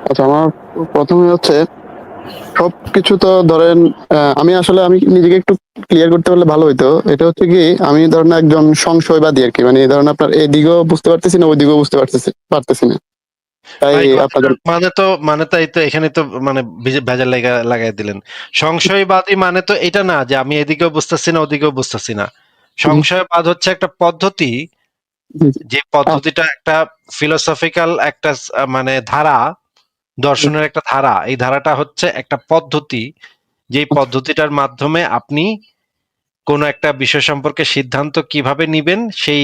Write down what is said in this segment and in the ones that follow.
আচ্ছা, আমার প্রথমে হচ্ছে সবকিছু তো ধরেন আমি নিজেকে একটু ক্লিয়ার করতে পারলে ভালো হইতো। এটা হচ্ছে কি, আমি ধরেন একজন সংশয়বাদী আরকি। মানে ধরেন আপনার এদিকেও বুঝতে পারতেছি না, ওইদিকেও বুঝতে পারতেছি না। তাই ভাই কথাটা আপনাদের মানে তো এই তো এখানে তো মানে ভেজাল লাগাই দিলেন। সংশয়বাদী মানে তো এটা না যে আমি এদিকেও বুঝতেছি না ওদিকেও বুঝতেছি না। জি, সংশয়বাদ হচ্ছে একটা পদ্ধতি, জি, জি। যে আ পদ্ধতিটা একটা ফিলোসফিক্যাল একটা মানে ধারা, জি, দর্শনের একটা ধারা। এই ধারাটা হচ্ছে একটা পদ্ধতি, যেই আচ্ছা, পদ্ধতিটার মাধ্যমে আপনি কোনো একটা বিষয় সম্পর্কে সিদ্ধান্ত কিভাবে নিবেন জি,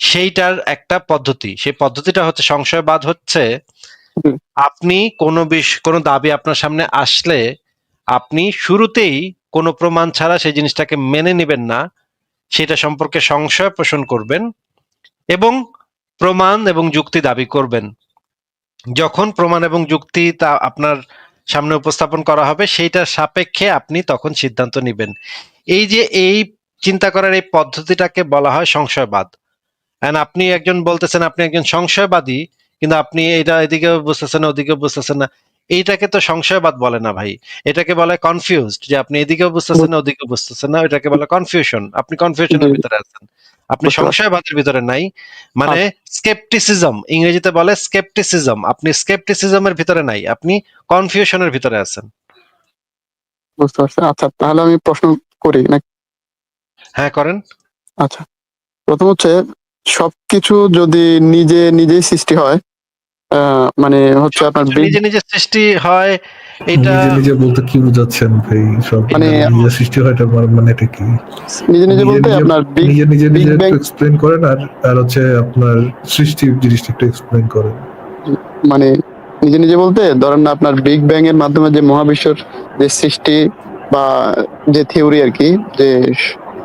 সেইটার একটা পদ্ধতি। সেই পদ্ধতিটা হচ্ছে সংশয়বাদ হচ্ছে জি, আপনি কোনো দাবি আপনার সামনে আসলে আপনি শুরুতেই কোনো প্রমাণ ছাড়া সেই জিনিসটাকে মেনে নিবেন না, সেটা সম্পর্কে সংশয় পোষণ করবেন এবং প্রমাণ এবং যুক্তি দাবি করবেন। যখন প্রমাণ এবং যুক্তি তা আপনার সামনে উপস্থাপন করা হবে সেইটার সাপেক্ষে আপনি তখন সিদ্ধান্ত নিবেন। এই যে এই চিন্তা করার এই পদ্ধতিটাকে বলা হয় সংশয়বাদ। এন্ড আপনি একজন বলতেছেন আপনি একজন সংশয়বাদী, কিন্তু আপনি এটা এদিকেও বুঝতেছেন না ওদিকেও বুঝতেছেন না। এইটাকে তো সংশয়বাদ বলে না ভাই, এটাকে বলে কনফিউজড, যে আপনি এদিকেও বুঝতেছেন না ওদিকেও বুঝতেছেন না, এটাকে বলে কনফিউশন। আপনি জি, কনফিউশনের ভিতরে আছেন, আপনি বুঝতে পারছি। সংশয়বাদের ভিতরে নাই। মানে আচ্ছা, স্কেপটিসিজম, ইংরেজিতে বলে স্কেপটিসিজম, আপনি স্কেপটিসিজমের ভিতরে নাই, আপনি কনফিউশনের ভিতরে আছেন। বুঝতে পারছি। আচ্ছা, তাহলে আমি প্রশ্ন করি নাকি? হ্যাঁ, করেন। আচ্ছা, ১ম হচ্ছে সবকিছু যদি নিজেই সৃষ্টি হয়, আ মানে হচ্ছে আপনার সবকিছু নিজে নিজে সৃষ্টি হয়, এটা নিজে নিজে বলতে কি বুঝাচ্ছেন ভাই? সব মানে নিজে সৃষ্টি হয়টা মানে এটা কি? নিজে নিজে বলতে নিজে আপনার নিজে নিজে বিগ নিজে ব্যাং। একটু এক্সপ্লেন করেন, আর হচ্ছে আপনার সৃষ্টি জিনিসটা একটু এক্সপ্লেন করেন। মানে নিজে বলতে ধরেন না, আপনার বিগ ব্যাং এর মাধ্যমে যে মহাবিশ্বর যে সৃষ্টি বা যে থিওরি আরকি, যে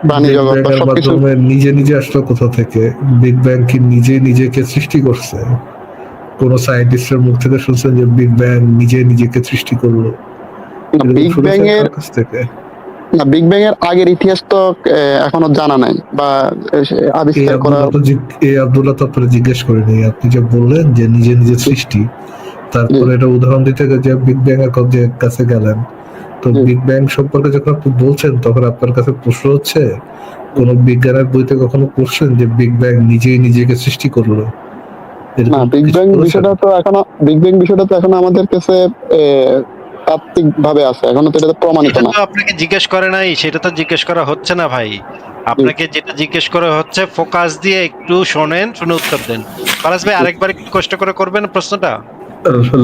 প্রাণী বিগ জগৎ ব্যাং বা এর সবকিছু। মাধ্যমে নিজে নিজে আসলো কোথা থেকে? বিগ ব্যাং কি নিজে নিজেকে সৃষ্টি করছে? কোন সায়েন্টিস্টের মুখ থেকে শুনছেন যে বিগ ব্যাং নিজে নিজেকে সৃষ্টি করলো? না এরকম বিগ ব্যাং শুনেছেন এর কার কাছ থেকে? না বিগ ব্যাং এর আগের ইতিহাস তো এখনো জানা নাই বা এই আবিষ্কার করা। আব্দুল্লাহ তো এই আব্দুল্লাহ তো আপনারা জিজ্ঞেস করেনি। আপনি যে বললেন যে নিজে নিজে জি, সৃষ্টি, জি, তারপরে এটা উদাহরণ দিতে গিয়ে যে বিগ ব্যাং এর কাছে গেলেন। তো জি, বিগ ব্যাং সম্পর্কে যখন আপনি বলছেন তখন আপনার কাছে প্রশ্ন হচ্ছে, জি। কোন বিজ্ঞানের বইতে কখনো পড়ছেন যে বিগ ব্যাং নিজেই নিজেকে সৃষ্টি করলো? না এরকম কিছু পড়েছেন? বিগ ব্যাং বিষয়টা তো এখনো আমাদের কাছে তাত্ত্বিক ভাবে আছে, এখনো তো এটা প্রমাণিত সেটা না। তো আপনাকে জিজ্ঞেস করে নাই, সেটা তো জিজ্ঞেস করা হচ্ছে না ভাই। জি। আপনাকে যেটা জিজ্ঞেস করা হচ্ছে ফোকাস দিয়ে একটু শোনেন, শুনে উত্তর দেন। ফারাজ ভাই আরেকবার একটু কষ্ট করে করবেন প্রশ্নটা।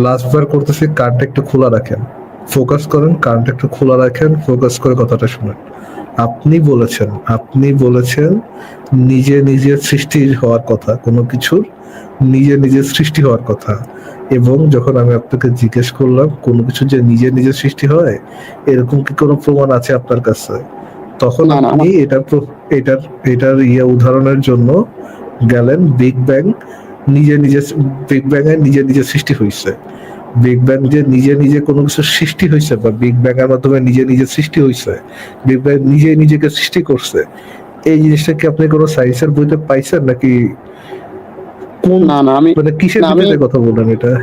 লাস্ট বার করতেছি, কানটা একটু খোলা রাখেন, ফোকাস করেন, কানটা একটু খোলা রাখেন, ফোকাস করে কথাটা শুনেন। আপনি বলেছেন নিজে নিজের সৃষ্টি হওয়ার কথা, কোনো কিছুর নিজে নিজের সৃষ্টি হওয়ার কথা। এবং যখন আমি আপনাকে জিজ্ঞেস করলাম কোনো কিছু যে নিজে নিজে সৃষ্টি হয়, এরকম কি কোনো প্রমাণ আছে আপনার কাছে, তখন না, না, আপনি এটার এটার উদাহরণের জন্য গেলেন বিগ ব্যাং। নিজে নিজে বিগ ব্যাং এর নিজে নিজে সৃষ্টি হয়েছে। বিগ ব্যাং যে নিজে নিজে কোনো কিছু সৃষ্টি হয়েছে বা বিগ ব্যাং এর মাধ্যমে নিজে নিজে সৃষ্টি হয়েছে, বিগ ব্যাং নিজে নিজেকে সৃষ্টি করছে, এই জিনিসটা কি আপনি কোনো সায়েন্সের বইতে পাইছেন নাকি? কোন না, না, মানে কিসের না, আমি ভিত্তিতে কথা বললেন এটা?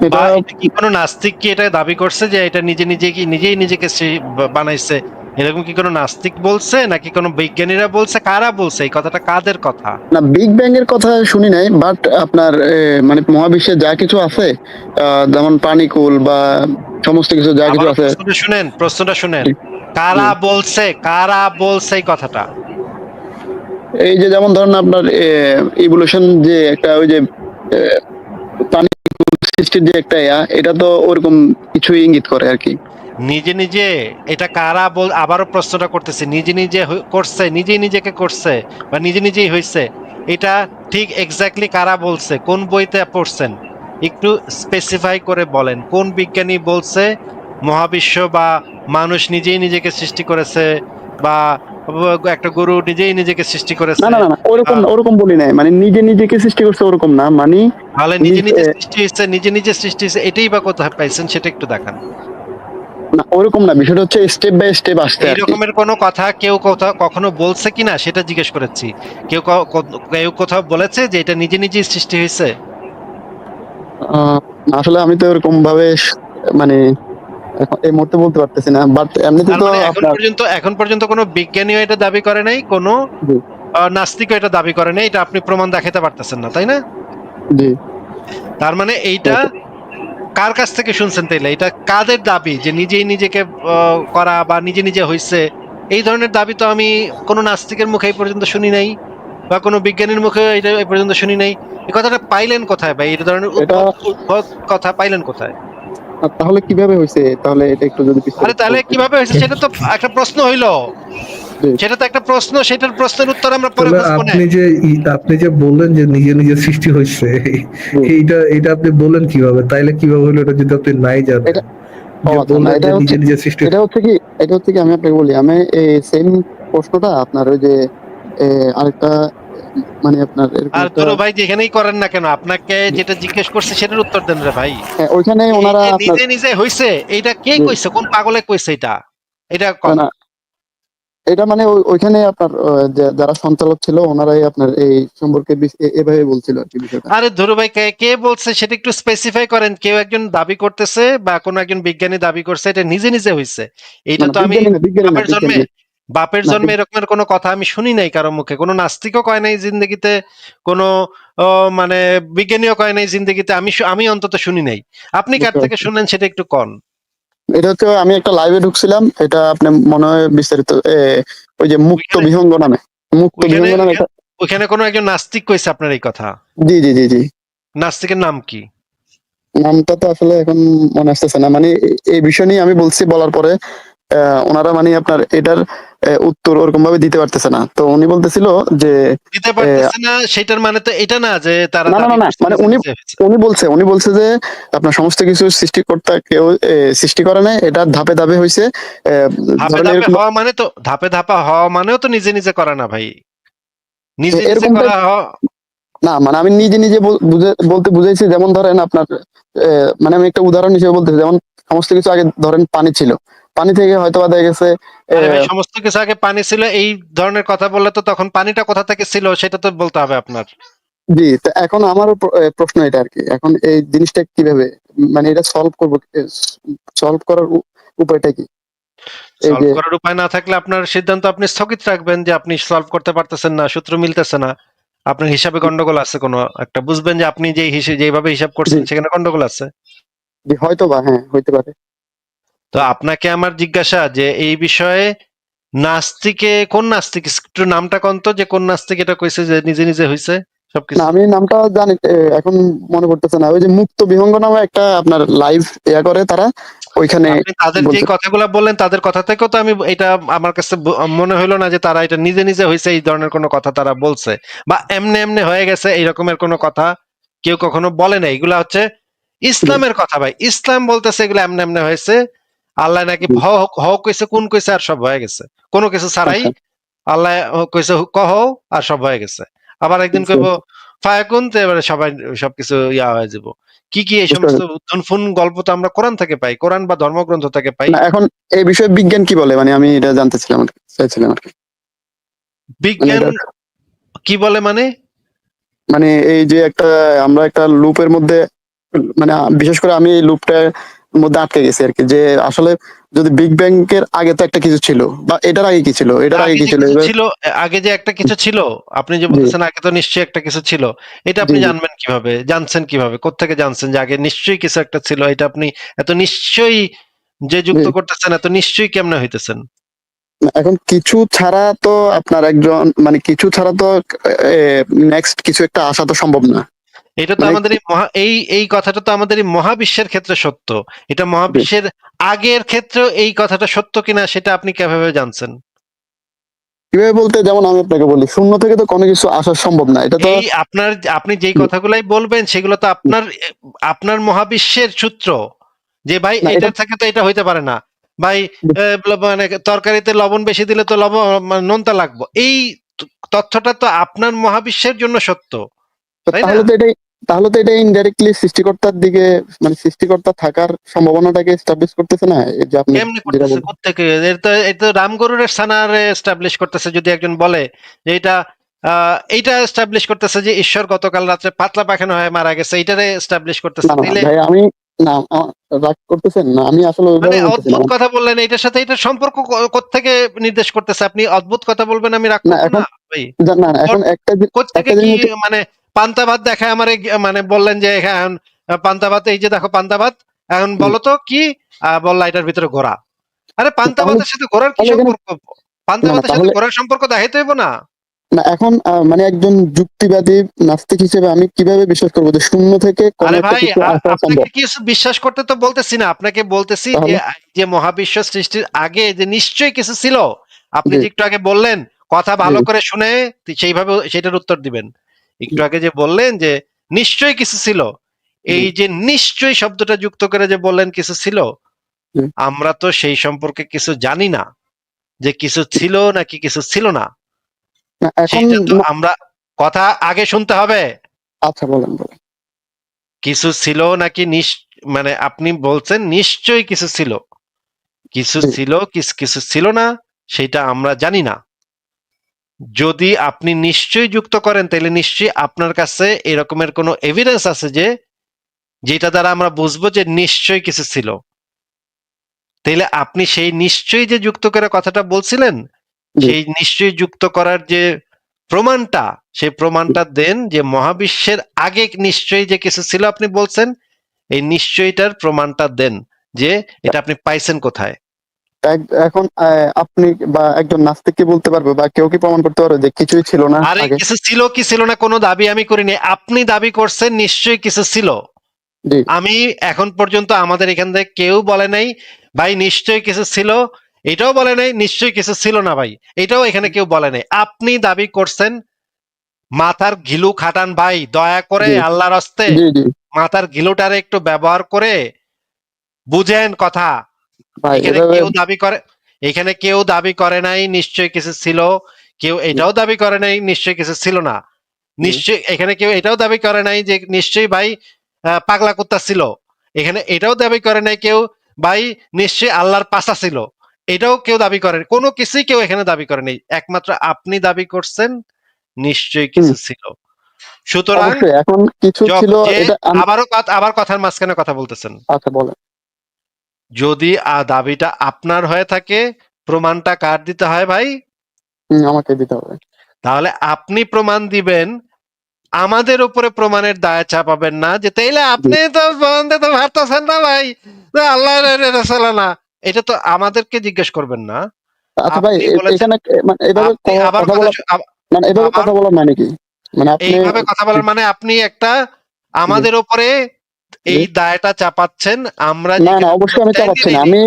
এটা বা এটা কি কোনো নাস্তিক কি এটা দাবি করছে যে এটা নিজে নিজে কি নিজেই নিজেকে বানাইছে? এরকম কি কোনো নাস্তিক বলছে নাকি কোনো বিজ্ঞানীরা বলছে? কারা বলছে এই কথাটা? কাদের কথা? না বিগ ব্যাং এর কথা শুনি নাই, বাট আপনার মানে মহাবিশ্বে যা কিছু আছে, যেমন প্রাণীকুল বা সমস্ত কিছু যা কিছু আবারও আছে। প্রশ্নটা শুনেন। জি, জি। কারা বলছে এই কথাটা? এই যে যেমন ধরেন আপনার ইভলিউশন যে একটা ওই যে আহ, প্রাণী সৃষ্টির যে একটা এটা তো ওরকম কিছুই ইঙ্গিত করে আর কি। নিজে নিজে এটা কারা আবারও প্রশ্নটা করতেছি, নিজে নিজে করছে, নিজেই নিজেকে করছে বা নিজে নিজেই হয়েছে, এটা ঠিক এক্স্যাক্টলি কারা বলছে? কোন বইতে পড়ছেন? একটু স্পেসিফাই করে বলেন কোন বিজ্ঞানী বলছে মহাবিশ্ব বা মানুষ নিজেই নিজেকে সৃষ্টি করেছে, বা একটা গরু নিজেই নিজেকে সৃষ্টি না, করেছে। না, না, না, ওরকম আহ, না, ওরকম বলি নাই। মানে নিজেকে সৃষ্টি করছে ওরকম না, মানে তাহলে নিজ নিজে নিজে সৃষ্টি হয়েছে এটাই বা কোথায় পাইছেন সেটা একটু দেখান। না ওরকম না, বিষয়টা হচ্ছে স্টেপ বাই স্টেপ আসছে এই আর কি। রকমের কোনো কথা কেউ কোথাও কখনো বলছে কিনা সেটা জিজ্ঞেস করেছি। কেউ কেউ কোথাও বলেছে যে এটা নিজে নিজেই সৃষ্টি হয়েছে? আসলে আমি তো এরকম ভাবে মানে এই মুহূর্তে বলতে পারতেছি না, বাট এমনিতে তার তো মানে আপনার এখন পর্যন্ত কোনো বিজ্ঞানীও এটা দাবি করে নাই, কোনো জি নাস্তিকও এটা দাবি করে নাই, এটা আপনি প্রমাণ দেখাতে পারতেছেন না, তাই না? জি তার মানে এইটা কার কাছ থেকে শুনছেন তাইলে? এটা কাদের দাবি যে নিজেই নিজেকে করা বা নিজে নিজে হইছে? এই ধরনের দাবি তো আমি কোনো নাস্তিকের মুখে এই পর্যন্ত শুনি নাই, বা কোনো বিজ্ঞানীর মুখে এটা এই পর্যন্ত শুনি নাই। এই কথাটা পাইলেন কোথায় ভাই? এই ধরনের এটা উদ্ভট উদ্ভট কথা পাইলেন কোথায়? তাহলে কিভাবে হয়েছে, তাহলে এটা একটু যদি আরে বিস্তারিত তাহলে বলতেন। কিভাবে হয়েছে সেটা তো একটা প্রশ্ন হইলো। জি সেটা তো একটা প্রশ্ন, সেটার প্রশ্নের উত্তর আমরা পরে তাহলে খুঁজবো না। আপনি যে বললেন যে নিজে নিজে সৃষ্টি হয়েছে, জি এইটা আপনি বললেন কিভাবে? তাইলে কিভাবে হলো এটা যদি আপনি নাই জানেন? এটা ও যে আচ্ছা না, বললেন এটা যে হচ্ছে নিজে নিজে সৃষ্টি। এটা হচ্ছে কি এটা হচ্ছে কি আমি আপনাকে বলি, আমি এই সেম প্রশ্নটা আপনার ওই যে আরেকটা মানে আপনার এরকম আর একটা ধরো ভাই যেখানেই করেন না কেন, আপনাকে যেটা জিজ্ঞেস করছে সেটার উত্তর দেন রে ভাই। ওইখানে এই ওনারা যে আপনার নিজে নিজে হইছে, এইটা কে যে কইছে? কোন পাগলে কইছে এটা? এটা না কন। না, এটা মানে ওইখানে আপনার যারা সঞ্চালক ছিল ওনারাই আপনার এই সম্পর্কে এভাবে বলছিল আর কি বিষয়টা। আরে ধরু ভাই, কে কে বলছে সেটা একটু স্পেসিফাই করেন। কেউ একজন দাবি করতেছে বা কোন একজন বিজ্ঞানী দাবি করছে এটা নিজে নিজে হইছে। না এইটা না, তো আমি বিজ্ঞানী না, বিজ্ঞানী না, বাপের বিজ্ঞানী জন্মে না, বাপের না জন্মে এরকমের কোনো কথা আমি শুনি নাই কারো মুখে। কোনো নাস্তিকও কয় নাই জিন্দগিতে, কোনো মানে বিজ্ঞানীও কয় নাই জিন্দগিতে, আমি অন্তত শুনি নাই। আপনি কার বুঝতে থেকে পারছি। শুনেন সেটা একটু কন। এটা হচ্ছে আমি একটা লাইভে ঢুকছিলাম, এটা আপনি মনে হয় বিস্তারিত ওই যে মুক্ত ওইখানে বিহঙ্গ নামে, মুক্ত ওইখানে বিহঙ্গ নামে ওইখানে একটা ওইখানে কোনো একজন নাস্তিক কইছে আপনার এই কথা? জি জি জি জি, নাস্তিকের নাম কি? নামটা তো আসলে এখন মনে আসতেছে না, মানে এই বিষয় নিয়ে আমি বলছি, বলার পরে ওনারা মানে আপনার এটার উত্তর ওরকম ভাবে দিতে পারতেছে না, তো উনি বলতেছিল যে দিতে আহ, পারতেছে না সেটার মানে তো এটা না যে তারা না না না দাবি না, করছে মানে নিজে উনি নিজে হয়েছে। উনি বলছে যে আপনার সমস্ত কিছু সৃষ্টিকর্তা কেউ সৃষ্টি করে নাই, এটা ধাপে ধাপে হয়েছে। ধাপে ধরেন ধাপে এরকম হওয়া মানে তো ধাপে ধাপে হওয়া মানেও তো নিজে নিজে করা না ভাই। নিজে নিজে এরকমটাই করা হওয়া। না, মানে আমি নিজে নিজে বলতে বুঝাইছি, যেমন ধরেন আপনার মানে আমি একটা উদাহরণ হিসেবে বলতেছি, যেমন সমস্ত কিছু আগে ধরেন পানি ছিল, পানি থেকে হয়তো বা দেখা গেছে আরে ভাই, সমস্ত কিছু আগে পানি ছিল এই ধরনের কথা বললে তো তখন পানিটা কোথা থেকে ছিল সেটা তো বলতে হবে আপনার। জি, তো এখন আমারও প্রশ্ন এটা আর কি, এখন এই জিনিসটা কিভাবে মানে এটা সলভ করবো, সলভ করার উপায়টা কি? এই সলভ যে করার উপায় না থাকলে আপনার সিদ্ধান্ত আপনি স্থগিত রাখবেন যে আপনি সলভ করতে পারতেছেন না, সূত্র মিলতেছে না, আপনার হিসাবে গন্ডগোল আছে কোনো একটা, বুঝবেন যে আপনি যেভাবে হিসাব জি করছেন সেখানে গন্ডগোল আছে। জি, হয়তো বা হ্যাঁ হইতে পারে। তো আপনাকে আমার জিজ্ঞাসা যে এই বিষয়ে কোন নাস্তিক একটু নামটা কোন তো, যে কোন নাস্তিক এটা কইছে যে নিজে নিজে হইছে না সবকিছু? আমি নামটা জানি, এখন মনে করতেছে না, ওই যে মুক্ত বিহঙ্গ নামে একটা আপনার লাইভ করে তারা ওইখানে আপনি তাদের যে বলছে। কথাগুলো বললেন তাদের কথা থেকেও তো আমি এটা আমার কাছে মনে হইলো না যে তারা এটা নিজে নিজে হয়েছে এই ধরনের কোনো কথা তারা বলছে, বা এমনি এমনি হয়ে গেছে এই রকমের কোনো কথা কেউ কখনো বলে না। এগুলা হচ্ছে জি ইসলামের কথা ভাই, ইসলাম বলতেছে এগুলো এমনি এমনি হয়েছে। আল্লাহ নাকি জি, হও কইছে, কোন কইছে, আর সব হয়ে গেছে। কোনো কিছু ছাড়াই আচ্ছা আল্লাহ কইছে কহ, আর সব হয়ে গেছে। আবার একদিন বুঝতে কইব পারছি, ফায়াকুন, তো এবারে সবাই সবকিছু ইয়া হয়ে যাব। কি কি এই বুঝতে সমস্ত পারছি। ধুনফুন গল্প তো আমরা কোরআন থেকে পাই, কোরআন বা ধর্মগ্রন্থ থেকে পাই। না এখন এই বিষয়ে বিজ্ঞান কি বলে, মানে আমি এটা জানতে চাইছিলাম আর কি, মানে বিজ্ঞান এটা কি বলে মানে? মানে এই যে একটা আমরা একটা লুপের মধ্যে, মানে বিশেষ করে আমি এই লুপটার মধ্যে আটকে গেছি আর কি, যে আসলে যদি বিগ ব্যাং এর আগে তো একটা কিছু ছিল, বা এটার আগে কি ছিল, এটার আগে আগে কি যে ছিল কিছু এবার। ছিল, আগে যে একটা কিছু ছিল, আপনি যে জি বলতেছেন আগে তো নিশ্চয়ই একটা কিছু ছিল, এটা জি আপনি জি জানবেন কিভাবে? জানছেন কিভাবে? কোত্থেকে জানছেন যে আগে নিশ্চয়ই কিছু একটা ছিল? এটা আপনি এত নিশ্চয়ই যে জি, যুক্ত করতেছেন, এত নিশ্চয়ই কেমনে হইতেছেন? না, এখন কিছু ছাড়া তো আপনার একজন মানে কিছু ছাড়া তো নেক্সট কিছু একটা আসা তো সম্ভব না, এটা তো মানে আমাদের এই কথাটা তো আমাদের এই মহাবিশ্বের ক্ষেত্রে সত্য। এটা জি, মহাবিশ্বের আগের ক্ষেত্রেও এই কথাটা সত্য কিনা সেটা আপনি কিভাবে জানছেন? কিভাবে বলতে, যেমন আমি আপনাকে বলি, শূন্য থেকে তো কোনো কিছু আসা সম্ভব না, এটা তো এই আপনি যেই জি, কথাগুলাই বলবেন সেগুলো তো আপনার মহাবিশ্বের সূত্র, যে ভাই না এটা এটার থেকে তো এটা হইতে পারে না। ভাই মানে তরকারিতে লবণ বেশি দিলে তো লবণ মানে নোনতা লাগবে। এই তথ্যটা তো আপনার মহাবিশ্বের জন্য সত্য, তাই না? তাহলে তো এটাই, তাহলে তো এটা ইনডাইরেক্টলি সৃষ্টিকর্তার দিকে, মানে সৃষ্টিকর্তা থাকার সম্ভাবনাটাকে এস্টাবলিশ করতেছে না, এই যে আপনি কেমনে যেটা করতেছে? বলছেন। কোত্থেকে? এর তো রামগরুরের ছানার এস্টাবলিশ করতেছে যদি একজন বলে যে এটা এইটা এস্টাবলিশ করতেছে যে ঈশ্বর গতকাল রাত্রে পাতলা পায়খানা হয়ে মারা গেছে, এইটারে এস্টাবলিশ করতেছে। না না তাইলে ভাই, আমি না রাগ করতেছেন না, আমি আসলে মানে ওইভাবে বলতেছি না। অদ্ভুত কথা বললেন, এটার সাথে এটার সম্পর্ক কোত্থেকে নির্দেশ করতেছে? আপনি অদ্ভুত কথা বলবেন, আমি রাগ না করবো এখন না ভাই? না না, এখন কোত্থেকে একটা কি জিনিস হচ্ছে, মানে পান্তা ভাত দেখায় আমারে, মানে বললেন যে হ্যাঁ এখন পান্তা ভাত, এই যে দেখো পান্তা ভাত, এখন হুম, বলো তো কি? বললা এটার ভিতরে ঘোড়া। আরে পান্তা তাহলে ভাতের সাথে ঘোড়ার কি তাহলে এখানে সম্পর্ক? পান্তা না না ভাতের সাথে তাহলে ঘোড়ার সম্পর্ক দেখাইতে হইব না? না এখন মানে একজন যুক্তিবাদী নাস্তিক হিসেবে আমি কিভাবে বিশ্বাস করবো যে শূন্য থেকে কোনো আরে একটা ভাই, কিছু আসা আপনাকে সম্ভব? কি বিশ্বাস করতে তো বলতেছি না, আপনাকে বলতেছি যে তাহলে যে মহাবিশ্ব সৃষ্টির আগে যে নিশ্চয়ই কিছু ছিল। আপনি জি যে একটু আগে বললেন, কথা জি ভালো করে শুনে সেইভাবে সেটার উত্তর দিবেন। একটু আগে যে বললেন যে নিশ্চয়ই কিছু ছিল, জি এই যে নিশ্চয়ই শব্দটা যুক্ত করে যে বললেন কিছু ছিল, জি আমরা তো সেই সম্পর্কে কিছু জানি না যে কিছু ছিল নাকি কিছু ছিল না। না এখন সেইটা তো আমরা, কথা আগে শুনতে হবে। আচ্ছা বলেন বলেন। কিছু ছিল নাকি মানে আপনি বলছেন নিশ্চয়ই কিছু ছিল, কিছু জি ছিল কিছু কিছু ছিল না, সেটা আমরা জানি না। যদি আপনি নিশ্চয়ই যুক্ত করেন তাহলে নিশ্চয়ই আপনার কাছে এরকমের কোনো এভিডেন্স আছে যে যেটা দ্বারা আমরা বুঝবো যে নিশ্চয়ই কিছু ছিল। তাইলে আপনি সেই নিশ্চয়ই যে যুক্ত করে কথাটা বলছিলেন, জি সেই নিশ্চয়ই যুক্ত করার যে প্রমাণটা, সেই প্রমাণটা দেন যে মহাবিশ্বের আগে নিশ্চয়ই যে কিছু ছিল আপনি বলছেন, এই নিশ্চয়ইটার প্রমাণটা দেন যে এটা আপনি পাইছেন কোথায়? এখন আপনি বা একজন নাস্তিক কি বলতে পারবে, বা কেউ কি প্রমাণ করতে পারবে যে কিছুই ছিল না আরে আগে? কিছু ছিল কি ছিল না কোনো দাবি আমি করিনি, আপনি দাবি করছেন নিশ্চয়ই কিছু ছিল। জি আমি এখন পর্যন্ত আমাদের এখান থেকে কেউ বলে নাই ভাই নিশ্চয়ই কিছু ছিল, এটাও বলে নাই নিশ্চয়ই কিছু ছিল না ভাই, এটাও এখানে কেউ বলে নাই। আপনি দাবি করছেন। মাথার ঘিলু খাটান ভাই, দয়া করে জি আল্লাহর হস্তে জি জি মাথার ঘিলুটারে একটু ব্যবহার করে বুঝেন কথা। ভাই এখানে এভাবে কেউ দাবি করে, এখানে কেউ দাবি করে নাই নিশ্চয়ই কিছু ছিল, কেউ জি এটাও দাবি করে নাই নিশ্চয়ই কিছু ছিল না। জি নিশ্চয়ই এখানে কেউ এটাও দাবি করে নাই যে নিশ্চয়ই ভাই পাগলা কুত্তা ছিল। এখানে এটাও দাবি করে নাই কেউ ভাই নিশ্চয়ই আল্লাহর পাশা ছিল। এটাও কেউ দাবি করেন, কোনো কিছুই কেউ এখানে দাবি করে নাই, একমাত্র আপনি দাবি করছেন নিশ্চয়ই হুম, কিছু ছিল। সুতরাং অবশ্যই এখন কিছু ছিল যে এটা আবার কথার মাঝখানে কথা বলতেছেন। আচ্ছা বলেন। যদি দাবিটা আপনার হয়ে থাকে, প্রমাণটা কার দিতে হয় ভাই? আমাকে দিতে হবে। তাহলে আপনি প্রমাণ দিবেন, আমাদের উপরে প্রমাণের দায় চাপাবেন না যে তাইলে জি আপনি তো প্রমাণ দিতে পারতেছেন না ভাই, যে আল্লাহ রাসূল না। এটা তো আমাদেরকে জিজ্ঞেস করবেন না। আচ্ছা ভাই, আপনি বলেছেন, এখানে মানে এভাবে আপনি আবার কথা কথা বলা, মানে এভাবে আবার কথা বলার মানে কি? মানে আপনি এইভাবে কথা বলার মানে আপনি একটা জি আমাদের উপরে জি এই দায়টা চাপাচ্ছেন। আমরা না না, যেখানে কোনো অবশ্যই আমি স্ট্যান্ডই চাপাচ্ছি না, নেই, আমি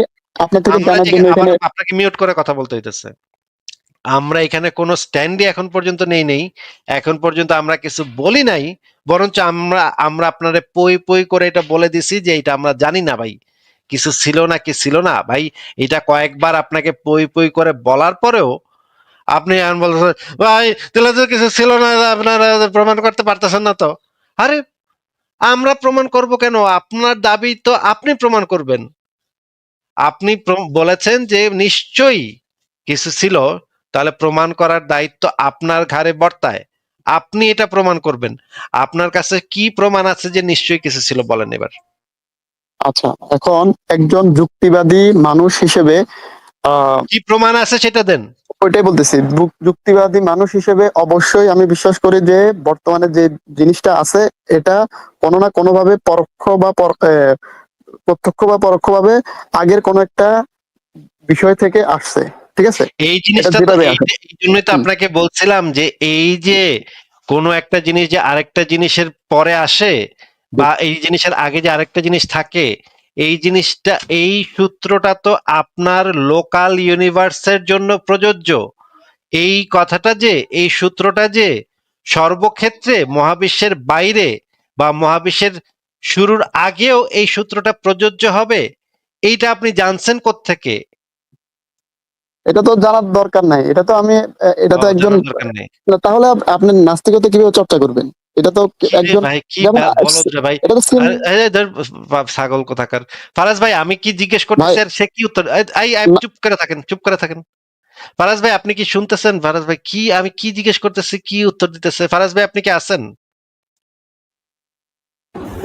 আপনার থেকে আমরা জানার যে জন্য আবার এখানে আপনাকে মিউট করে কথা বলতে হইতেছে। আমরা এখানে কোনো স্ট্যান্ডই এখন পর্যন্ত নেই। এখন পর্যন্ত আমরা কিছু বলি নাই। বরঞ্চ আমরা আমরা আপনারে পই, পই করে এটা বলে দিছি যে এটা আমরা জানি না ভাই। কিছু ছিল না কি ছিল না ভাই, এটা কয়েকবার আপনাকে পই, পই করে বলার পরেও আপনি এখন বলতেছেন, ভাই তাহলে তো কিছু ছিল না, আপনারা প্রমাণ করতে পারতেছেন না তো। আরে আমরা প্রমাণ করব কেন? আপনার দাবি তো আপনি প্রমাণ করবেন। আপনি বলেছেন যে নিশ্চয়ই কিছু ছিল, তাহলে প্রমাণ করার দায়িত্ব আপনার ঘাড়ে বর্তায়। আপনি এটা প্রমাণ করবেন। আপনার কাছে কি প্রমাণ আছে যে নিশ্চয়ই কিছু ছিল বলেন এবার? আচ্ছা এখন একজন যুক্তিবাদী মানুষ হিসেবে আহ কি প্রমাণ আছে সেটা দেন। ওইটাই বলতেছি, যুক্তিবাদী মানুষ হিসেবে অবশ্যই আমি বিশ্বাস করি যে বর্তমানে যে জিনিসটা আছে এটা কোনো না কোনো ভাবে পরোক্ষ বা প্রত্যক্ষ বা পরোক্ষভাবে আগের কোনো একটা বিষয় থেকে আসছে, ঠিক আছে? এই এটা জিনিসটা তো যেভাবে এই আসে। যে এই জন্যই তো হুম, আপনাকে বলছিলাম যে এই যে কোনো একটা জিনিস যে আরেকটা জিনিসের পরে আসে, জি বা এই জিনিসের আগে যে আরেকটা জিনিস থাকে, এই জিনিসটা, এই সূত্রটা তো আপনার লোকাল ইউনিভার্সের জন্য প্রযোজ্য। এই কথাটা যে, এই সূত্রটা যে সর্বক্ষেত্রে মহাবিশ্বের বাইরে বা মহাবিশ্বের শুরুর আগেও এই সূত্রটা প্রযোজ্য হবে, এইটা আপনি জানছেন কোত্থেকে? এটা তো জানার দরকার নাই, এটা তো আমি এটা তো একজন, জানার দরকার নেই। তাহলে আপনি নাস্তিকতা কিভাবে চর্চা করবেন? এটা তো কি রে একজন ভাই, কি যেমন বলদ রে ভাই। এটা তো আরে ধর ছাগল কোথাকার। ফারাজ ভাই আমি কি জিজ্ঞেস ভাই করতেছি আর সে কি উত্তর? এই চুপ করে থাকেন, চুপ করে থাকেন। ফারাজ ভাই আপনি কি শুনতেছেন? ফারাজ ভাই কি আমি কি জিজ্ঞেস করতেছি কি উত্তর দিতেছে? ফারাজ ভাই আপনি কি আছেন?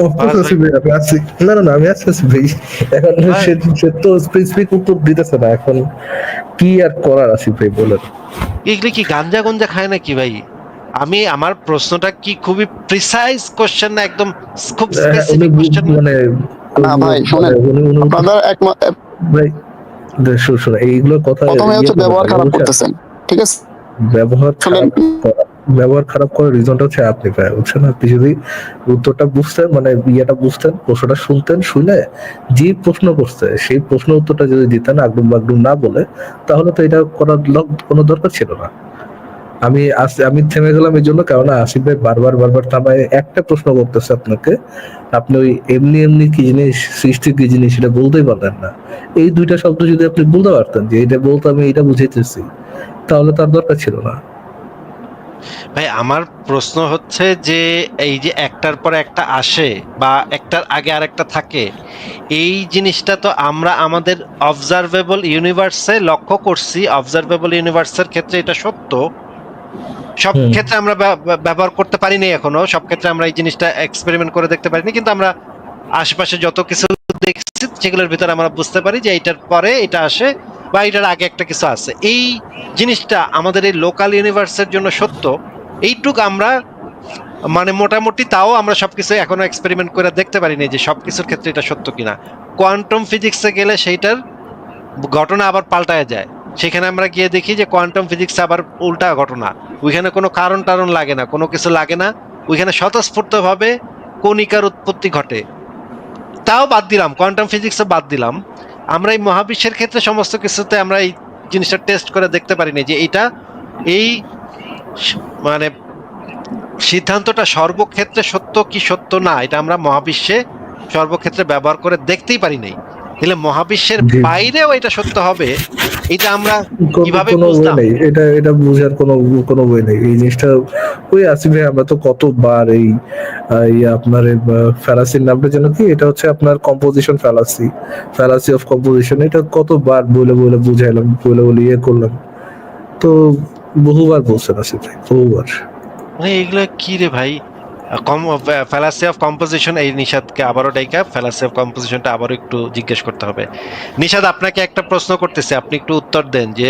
অফকোর্স ফারাজ আছি ভাই ভাই, আমি আছি। না না না, আমি আছি ভাই। এখন ভাই, সে তো স্পেসিফিক উত্তর দিতেছে না, এখন কি আর করার আছে ভাই বলেন। এগুলি কি গাঞ্জা গঞ্জা খায় নাকি ভাই? আমি আমার প্রশ্নটা কি খুবই প্রিসাইজ কোশ্চেন না একদম খুব উনি স্পেসিফিক কোশ্চেন না? মানে না ভাই মানে শোনেন, উনি আপনাদের একমত। ভাই শোনো, এইগুলোর কথা প্রথমে ইয়ে হচ্ছে করবেন ব্যবহার না, খারাপ বুঝছেন? করতেছেন, ঠিক আছে? ব্যবহার শোনেন, খারাপ করা, ব্যবহার খারাপ করার রিজনটা হচ্ছে আপনি ভাই, বুঝছেন? আপনি যদি উত্তরটা বুঝতেন, মানে ইয়েটা বুঝতেন, প্রশ্নটা শুনতেন, শুনে যে প্রশ্ন করছে সেই প্রশ্ন উত্তরটা যদি দিতেন আগডুম বাগডুম না বলে, তাহলে তো এটা করার কোনো দরকার ছিল না। আমি থেমে গেলাম এই জন্য, কারণ আসিফ ভাই বারবার বারবার থামায় একটা প্রশ্ন করতেছে আপনাকে। আপনি ওই এমনি এমনি কি জিনিস, সৃষ্টি কি জিনিস, এটা বলতেই পারলেন না। এই দুইটা শব্দ যদি আপনি বলতে পারতেন যে এটা বলতে আমি এটা বুঝাইতেছি, তাহলে তার দরকার ছিল না। ভাই আমার প্রশ্ন হচ্ছে যে এই যে একটার পর একটা আসে বা একটার আগে আরেকটা থাকে, এই জিনিসটা তো আমরা আমাদের অবজারভেবল ইউনিভার্সে লক্ষ্য করছি। অবজারভেবল ইউনিভার্সের ক্ষেত্রে এটা সত্য, সব হুম। ক্ষেত্রে আমরা ব্যবহার করতে পারিনি এখনো, সব ক্ষেত্রে আমরা এই জিনিসটা এক্সপেরিমেন্ট করে দেখতে পারিনি, কিন্তু আমরা আশেপাশে যত কিছু দেখছি সেগুলোর ভিতরে আমরা বুঝতে পারি যে এইটার পরে এটা আসে বা এটার আগে একটা কিছু আছে। এই জিনিসটা আমাদের এই লোকাল ইউনিভার্সের জন্য সত্য, এইটুক আমরা মানে মোটামুটি, তাও আমরা সবকিছু এখনো এক্সপেরিমেন্ট করে দেখতে পারিনি যে সবকিছুর ক্ষেত্রে এটা সত্য কিনা। কোয়ান্টাম ফিজিক্সে গেলে সেইটার ঘটনা আবার পাল্টায় যায়। সেখানে আমরা গিয়ে দেখি যে কোয়ান্টাম ফিজিক্স আবার উল্টা ঘটনা। ওইখানে কোনো কারণ টারণ লাগে না, কোনো কিছু লাগে না, ওইখানে স্বতঃস্ফূর্ত ভাবে কণিকার উৎপত্তি ঘটে। তাও বাদ দিলাম, কোয়ান্টাম ফিজিক্সও বাদ দিলাম, আমরা এই মহাবিশ্বের ক্ষেত্রে সমস্ত কিছুতে আমরা এই জিনিসটা টেস্ট করে দেখতে পারিনি যে এটা এই মানে সিদ্ধান্তটা সর্বক্ষেত্রে সত্য কি সত্য না, এটা আমরা মহাবিশ্বে সর্বক্ষেত্রে ব্যবহার করে দেখতেই পারি নাই। তাহলে মহাবিশ্বের জি, বাইরেও এটা সত্য হবে, এটা আমরা কিভাবে কোনো ওয়ে বুঝলাম? নেই, এটা এটা বোঝার কোনো ওয়ে নেই এই জিনিসটা। ওই আসিফ ভাই, আমরা তো কতবার এই আপনার ফ্যালাসির নামটা যেন কি, এটা হচ্ছে আপনার composition fallacy, fallacy of composition, এটা কতবার বলে বলে বুঝাইলাম, বলে বলে ইয়ে করলাম। তো বহুবার বলছেন আসিফ ভাই, বহুবার। মানে এগুলো কি রে ভাই? ফ্যালাসি অফ কম্পোজিশন, এই নিশাদকে আবারও ডাইকা ফ্যালাসি অফ কম্পোজিশনটা আবারও একটু জিজ্ঞেস করতে হবে। নিশাদ আপনাকে একটা প্রশ্ন করতেছে, আপনি একটু উত্তর দেন যে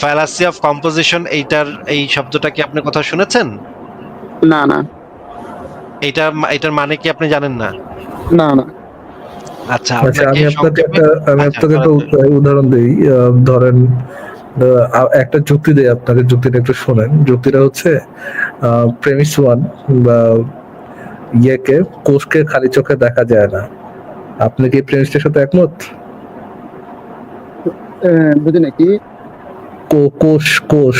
ফ্যালাসি অফ কম্পোজিশন এইটার এই শব্দটা কি আপনি কোথাও শুনেছেন? না না এইটার এটার মানে কি আপনি জানেন না? না না। আচ্ছা আচ্ছা, আপনাকে সংক্ষেপে, আমি আচ্ছা আপনাকে একটা বলেন বলেন। উদাহরণ দিই। ধরেন একটা যুক্তি দেই আপনাকে, যুক্তিটা একটু শোনেন। যুক্তিটা হচ্ছে প্রেমিস ওয়ান বা ইয়েকে, কোষকে খালি চোখে দেখা যায় না। আপনি কি প্রেমিসটার সাথে একমত? বুঝি নাকি? কোষ কোষ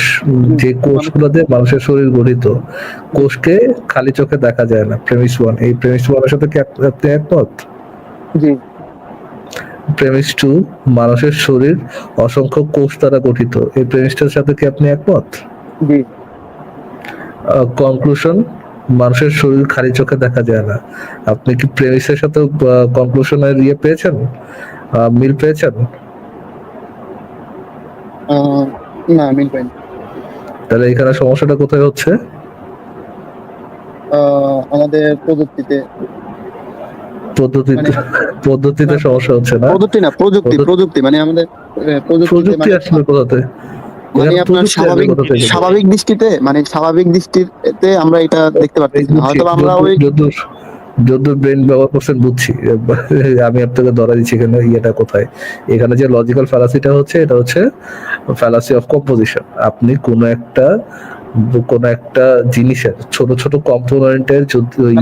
যে মানুষ। কোষগুলো দিয়ে মানুষের শরীর গঠিত, কোষকে খালি চোখে দেখা যায় না, প্রেমিস ওয়ান। এই প্রেমিস ওয়ানের সাথে কি আপনি একমত? জি প্রেমিস টু, মানুষের শরীর অসংখ্য কোষ দ্বারা গঠিত, এই প্রেমিসটার সাথে কি আপনি একমত? জি। কনক্লুশন, মানুষের শরীর খালি চোখে দেখা যায় না। আপনি কি প্রেমিসের সাথে কনক্লুশনের ইয়ে পেয়েছেন, মিল পেয়েছেন? আহ, না মিল পাইনি। তাহলে এখানে সমস্যাটা কোথায় হচ্ছে? আমাদের প্রযুক্তিতে, পদ্ধতিতে, মানে পদ্ধতিতে সমস্যা হচ্ছে না? প্রযুক্তি না, প্রযুক্তি প্রযুক্তি মানে আমাদের প্রযুক্তিতে, প্রযুক্তি মানে আসলে কোথাতে? মানে এখানে আপনার প্রযুক্তি আসলে কোথা থেকে? স্বাভাবিক দৃষ্টিতে, মানে স্বাভাবিক দৃষ্টিতে আমরা এটা দেখতে পারতেছি না, বুঝছি, হয়তো আমরা ওই যদ্দূর ব্রেন ব্যবহার করছেন বুঝছি। আমি আপনাকে ধরা দিচ্ছি এখানে ইয়েটা কোথায়। এখানে যে লজিক্যাল ফ্যালাসিটা হচ্ছে, এটা হচ্ছে ফ্যালাসি অফ কম্পোজিশন। আপনি কোন একটা জিনিসের ছোট ছোট কম্পোনেন্টের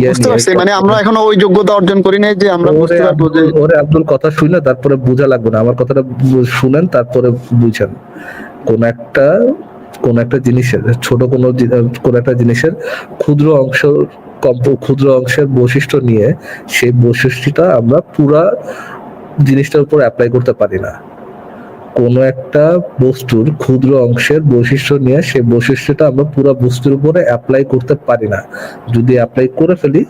ইয়ে বুঝতে নিয়ে, পারছি, মানে আমরা এখনো ওই যোগ্যতা অর্জন করি নাই যে আমরা বুঝতে পারবো যে আব্দুল কথা শুনে তারপরে বোঝা লাগবে না, আমার কথাটা শুনেন তারপরে বুঝেন। কোন একটা কোন একটা জিনিসের ছোট কোন একটা জিনিসের ক্ষুদ্র অংশ, ক্ষুদ্র অংশের বৈশিষ্ট্য নিয়ে সেই বৈশিষ্ট্যটা আমরা পুরা জিনিসটার উপর অ্যাপ্লাই করতে পারি না। কোন একটা বস্তুর ক্ষুদ্র অংশের বৈশিষ্ট্য নিয়ে সেই বৈশিষ্ট্যটা আমরা পুরো বস্তুর উপরে অ্যাপ্লাই করতে পারি না। যদি অ্যাপ্লাই করে ফেলি,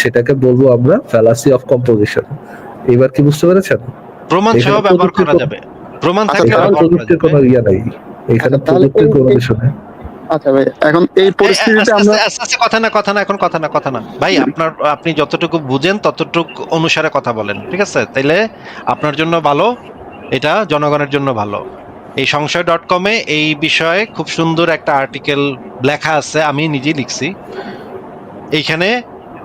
সেটাকে বলবো আমরা ফ্যালাসি অফ কম্পোজিশন। এবার কি বুঝতে পেরেছেন? প্রমাণ সহ এখানে ব্যবহার করা যাবে। প্রমাণ আচ্ছা, থাকলে ওটা এখানে বল করা প্রযুক্তির যাবে। কোনো ইয়া নাই, এখানে আচ্ছা, তাহলে প্রযুক্তির কোনো এই কিছু নেই। আচ্ছা ভাই, এখন এই পরিস্থিতিতে আস্তে আমরা আস্তে আস্তে আস্তে, কথা না এখন কথা না ভাই, আপনি যতটুকু বুঝেন ততটুকু অনুসারে কথা বলেন, ঠিক আছে? তাইলে আপনার জন্য ভালো, এটা জনগণের জন্য ভালো। এই সংশয়.com-এ এই বিষয়ে খুব সুন্দর একটা আর্টিকেল লেখা আছে, আমি নিজেই লিখছি। এইখানে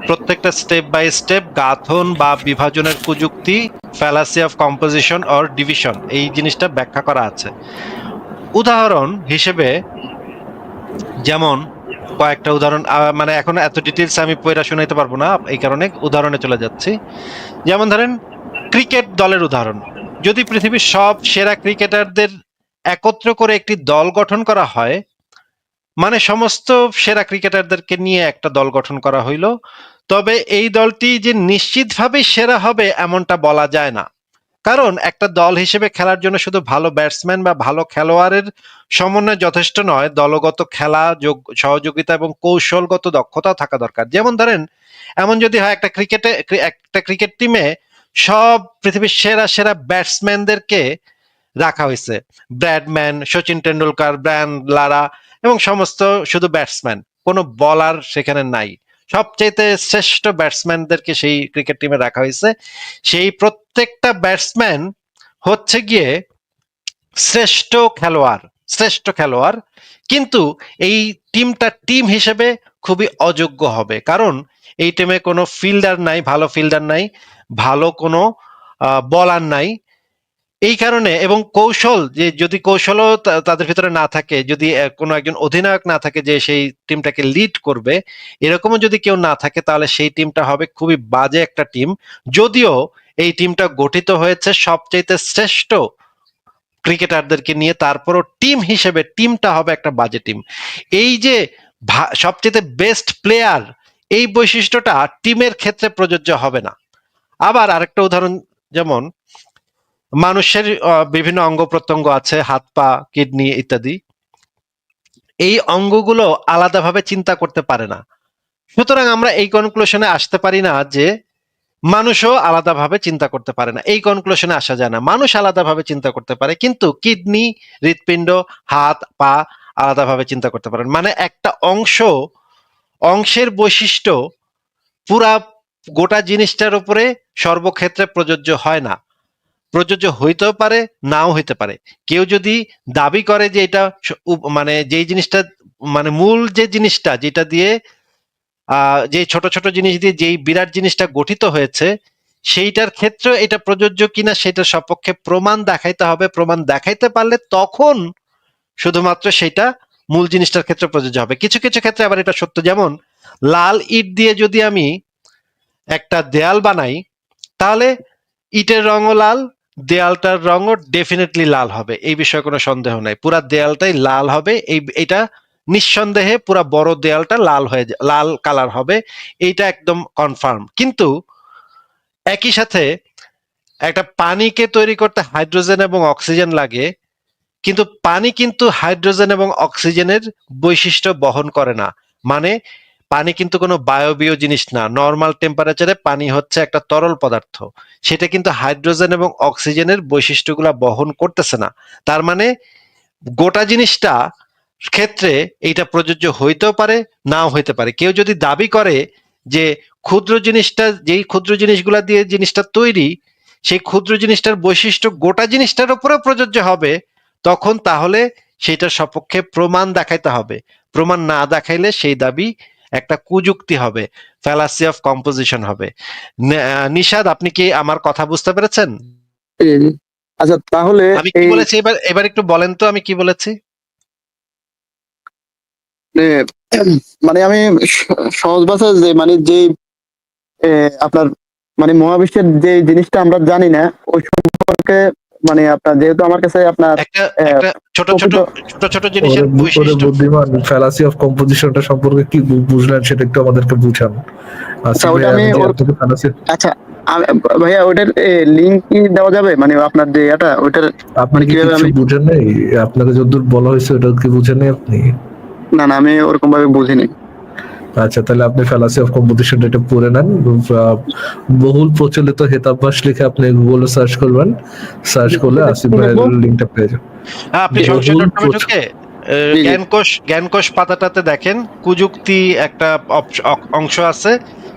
প্রত্যেকটা স্টেপ বাই স্টেপ গাঁথন বা বিভাজনের কুযুক্তি, fallacy of composition or division, এই জিনিসটা ব্যাখ্যা করা আছে। উদাহরণ হিসেবে যেমন কয়েকটা উদাহরণ, মানে এখন এত ডিটেলস আমি পড়া শোনাইতে পারবো না, এই কারণে উদাহরণে চলে যাচ্ছি। যেমন ধরেন ক্রিকেট দলের উদাহরণ, যদি পৃথিবীর সব সেরা ক্রিকেটারদের একত্র করে একটি দল গঠন করা হয়, মানে সমস্ত সেরা ক্রিকেটারদেরকে নিয়ে একটা দল গঠন করা হইল, তবে এই দলটি যে নিশ্চিতভাবেই সেরা হবে এমনটা বলা যায় না। কারণ একটা দল হিসেবে খেলার জন্য শুধু ভালো ব্যাটসম্যান বা ভালো খেলোয়াড়ের সমন্বয় যথেষ্ট নয়, দলগত খেলা, সহযোগিতা এবং কৌশলগত দক্ষতাও থাকা দরকার। যেমন ধরেন, এমন যদি হয় একটা ক্রিকেট টিমে সব পৃথিবীর সেরা সেরা ব্যাটসম্যানদেরকে রাখা হয়েছে, Bradman, Sachin Tendulkar, Brian Lara এবং সমস্ত শুধু ব্যাটসম্যান, কোনো বলার সেখানে নাই, সবচেয়ে শ্রেষ্ঠ ব্যাটসম্যানদেরকে সেই ক্রিকেট টিমে রাখা হয়েছে। সেই প্রত্যেকটা ব্যাটসম্যান হচ্ছে গিয়ে শ্রেষ্ঠ খেলোয়াড়, কিন্তু এই টিমটা টিম হিসেবে খুবই অযোগ্য হবে, কারণ এই টিমে কোনো ফিল্ডার নাই, ভালো ফিল্ডার নাই, ভালো কোনো বলার নাই। এই কারণে, এবং কৌশল, যে যদি কৌশলও তাদের ভিতরে না থাকে, যদি কোনো একজন অধিনায়ক না থাকে যে সেই টিমটাকে লিড করবে, এরকমও যদি কেউ না থাকে, তাহলে সেই টিমটা হবে খুবই বাজে একটা টিম। যদিও এই টিমটা গঠিত হয়েছে সবচেয়ে শ্রেষ্ঠ ক্রিকেটারদেরকে নিয়ে, তারপরও টিম হিসেবে টিমটা হবে একটা বাজে টিম। এই যে সবচেয়ে বেস্ট প্লেয়ার, এই বৈশিষ্ট্যটা টিমের ক্ষেত্রে প্রযোজ্য হবে না। আবার আরেকটা উদাহরণ, যেমন মানুষের বিভিন্ন অঙ্গ প্রত্যঙ্গ আছে, হাত পা, কিডনি ইত্যাদি, এই অঙ্গগুলো আলাদাভাবে চিন্তা করতে পারে না। সুতরাং আমরা এই কনক্লুশনে আসতে পারি না যে মানুষও আলাদাভাবে চিন্তা করতে পারে না, এই কনক্লুশনে আসা যায় না। মানুষ আলাদাভাবে চিন্তা করতে পারে, কিন্তু কিডনি, হৃৎপিণ্ড, হাত পা আলাদাভাবে চিন্তা করতে পারেন। মানে একটা অংশের বৈশিষ্ট্য পুরা গোটা জিনিসটার উপরে সর্বক্ষেত্রে প্রযোজ্য হয় না, প্রযোজ্য হইতেও পারে, নাও হইতে পারে। কেউ যদি দাবি করে যে এটা মানে যেই জিনিসটা, মানে মূল যে জিনিসটা, যেটা দিয়ে যে ছোট ছোট জিনিস দিয়ে যেই বিরাট জিনিসটা গঠিত হয়েছে, সেইটার ক্ষেত্রে এটা প্রযোজ্য কিনা সেটার সপক্ষে প্রমাণ দেখাইতে হবে। প্রমাণ দেখাইতে পারলে তখন শুধুমাত্র সেটা মূল জিনিসটার ক্ষেত্রে প্রযোজ্য হবে। কিছু কিছু ক্ষেত্রে আবার এটা সত্য, যেমন লাল ইট দিয়ে যদি আমি একটা দেয়াল বানাই, তাহলে ইটের রঙও লাল, দেয়ালটার রঙও ডেফিনেটলি লাল হবে, এই বিষয়ে কোনো সন্দেহ নাই। পুরা দেয়ালটাই লাল হবে, এটা নিঃসন্দেহে পুরা বড় দেয়ালটা লাল কালার হবে, এইটা একদম কনফার্ম। কিন্তু একই সাথে একটা পানিকে তৈরি করতে হাইড্রোজেন এবং অক্সিজেন লাগে, কিন্তু পানি কিন্তু হাইড্রোজেন এবং অক্সিজেনের বৈশিষ্ট্য বহন করে না। মানে পানি কিন্তু কোনো বায়বীয় জিনিস না, নর্মাল টেম্পারেচারে পানি হচ্ছে একটা তরল পদার্থ, সেটা কিন্তু হাইড্রোজেন এবং অক্সিজেনের বৈশিষ্ট্যগুলা বহন করতেছে না। তার মানে গোটা জিনিসটা ক্ষেত্রে এইটা প্রযোজ্য হইতেও পারে, নাও হইতে পারে। কেউ যদি দাবি করে যে যেই ক্ষুদ্র জিনিসগুলা দিয়ে জিনিসটা তৈরি, সেই ক্ষুদ্র জিনিসটার বৈশিষ্ট্য গোটা জিনিসটার উপরেও প্রযোজ্য হবে, তখন তাহলে সেটার সপক্ষে প্রমাণ দেখাইতে হবে। প্রমাণ না দেখাইলে সেই দাবি একটা কুযুক্তি হবে, ফ্যালাসি অফ কম্পোজিশন হবে। নিশাদ, আপনি কি আমার কথা বুঝতে পেরেছেন? আচ্ছা, তাহলে আমি কি বলেছি এবার একটু বলেন তো আমি কি বলেছি। মানে আমি সহজ ভাষায় যে মানে যে আপনার মানে মহাবিশ্বের যে জিনিসটা আমরা জানি না ওই সম্পর্কে, মানে আপনার যেহেতু আমার কাছে আপনার একটা ছোট ছোট জিনিসের ওরে বৈশিষ্ট্য। বুদ্ধিমান, ফ্যালাসি অফ কম্পোজিশনটা সম্পর্কে কি বুঝলেন সেটা একটু আমাদেরকে বুঝান। আচ্ছা, ওটা আমি আচ্ছা ভাইয়া, ওটার লিংক কি দেওয়া যাবে? মানে আপনার যে এটা, ওটার আপনি মানে কি কিভাবে কিছু আমি বুঝেন নাই? আপনাকে যতদূর বলা হয়েছে ওটা কি বুঝেন নাই আপনি? না, আমি ওরকম ভাবে বুঝিনি। আচ্ছা, তাহলে আপনি ফ্যালাসি অফ কম্পিটিশন এটা পড়ে নেন। আহ, বহুল প্রচলিত হেতাভ্যাস লিখে আপনি গুগলে সার্চ করবেন, সার্চ করলে আসিফ কি ভাইয়ের লিখবো? লিঙ্কটা পেয়ে যাবেন। হ্যাঁ, আপনি জি, সংশয় বহুল ডট কমে প্রচ- ঢুকে জি জি। জ্ঞানকোষ পাতাটাতে দেখেন কুযুক্তি একটা অংশ আছে,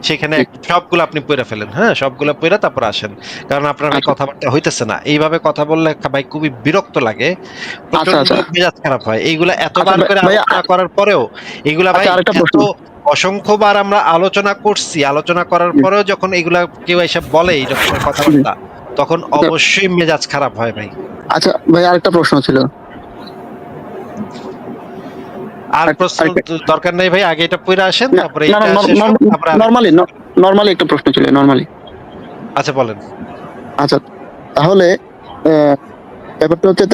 সেখানে সবগুলো আপনি পড়ে ফেলেন। হ্যাঁ, সবগুলো পড়ে তারপর আসেন, কারণ আপনার ভাই আচ্ছা কথাবার্তা হইতেছে না। এইভাবে কথা বললে ভাই খুবই বিরক্ত লাগে, আচ্ছা প্রচন্ড আচ্ছা মেজাজ খারাপ হয়। এইগুলা আচ্ছা এতবার করে ভাইয়া, আলোচনা করার পরেও, এইগুলা ভাই আচ্ছা আরেকটা এত প্রশ্ন। অসংখ্যবার আমরা আলোচনা করছি, আলোচনা করার জি, পরেও যখন এগুলা কেউ এসে বলে এই রকমের জি। কথাবার্তা, তখন আচ্ছা অবশ্যই মেজাজ খারাপ হয় ভাই। আচ্ছা ভাই, আরেকটা প্রশ্ন ছিল। আর প্রশ্ন আরেকটা দরকার নাই ভাই, আগে এটা পড়ে আসেন, না তারপরে না এইটা শেষ হোক, তারপরে আরেক নর্মালি, প্রশ্ন। নর্মালি একটা প্রশ্ন ছিল নর্মালি। আচ্ছা বলেন। আচ্ছা, তাহলে ব্যাপারটা হচ্ছে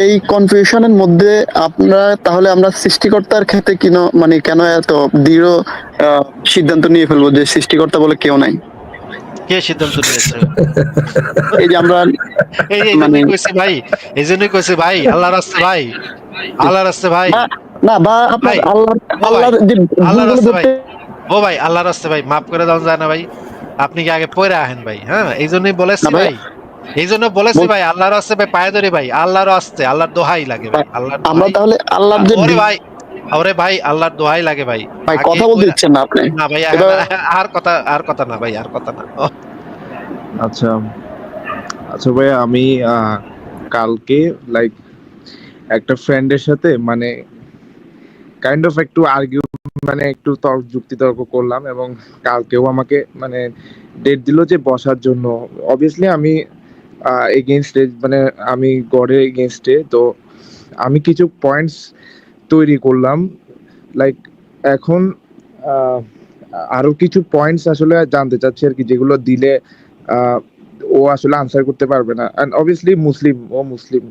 এই কনফিউশনের মধ্যে আমরা তাহলে আমরা সৃষ্টিকর্তার ক্ষেত্রে মানে কেন এত দৃঢ় সিদ্ধান্ত নিয়ে ফেলবো যে সৃষ্টিকর্তা বলে কেউ নাই? কে সিদ্ধান্ত নিয়েছে? এই যে আমরা এই মানে জন্যই কইছি ভাই, এই জন্যই কইছি ভাই, আল্লাহর রাস্তে ভাই, আল্লাহর রাস্তে ভাই, বা না বা আপনার ভাই, ও ভাই, আল্লাহর যে আল্লাহর ভুলগুলো রাস্তে ভাই, ধরতে। ও ভাই, আল্লাহর রাস্তে ভাই, মাফ করে দাও যায় না ভাই? আপনি কি আগে পড়ে আহেন ভাই? হ্যাঁ, এই জন্যই না বলেছি ভাই, ভাই, এই জন্য বলেছি বল- ভাই, আল্লাহর রাস্তে ভাই, পায়ে ধরে ভাই, আল্লাহর রাস্তে, আল্লাহর দোহাই লাগে ভাই, আল্লাহর আমরা দোহাই। তাহলে আল্লাহর যে ওরে ভাই, ওরে ভাই, আল্লাহর দোহাই লাগে ভাই, ভাই আগে কথা বলতে পইরা। দিচ্ছেন না আপনি না ভাই, এবার। আর কথা না ভাই, আর কথা না। আচ্ছা, আচ্ছা ভাইয়া, আমি কালকে লাইক একটা ফ্রেন্ডের সাথে মানে কাইন্ড অফ একটু আর্গিউ, মানে একটু যুক্তি তর্ক করলাম, এবং কালকেও আমাকে মানে ডেট দিল যে বসার জন্য। অবভিয়াসলি আমি এগেনস্টে, মানে আমি গডের এগেনস্টে। তো আমি কিছু পয়েন্টস তৈরি করলাম, লাইক এখন আহ, আরো কিছু পয়েন্টস আসলে জানতে চাচ্ছি আর কি, যেগুলো দিলে আহ, ও আসলে আনসার করতে পারবে না। এন্ড অবভিয়াসলি ও মুসলিম।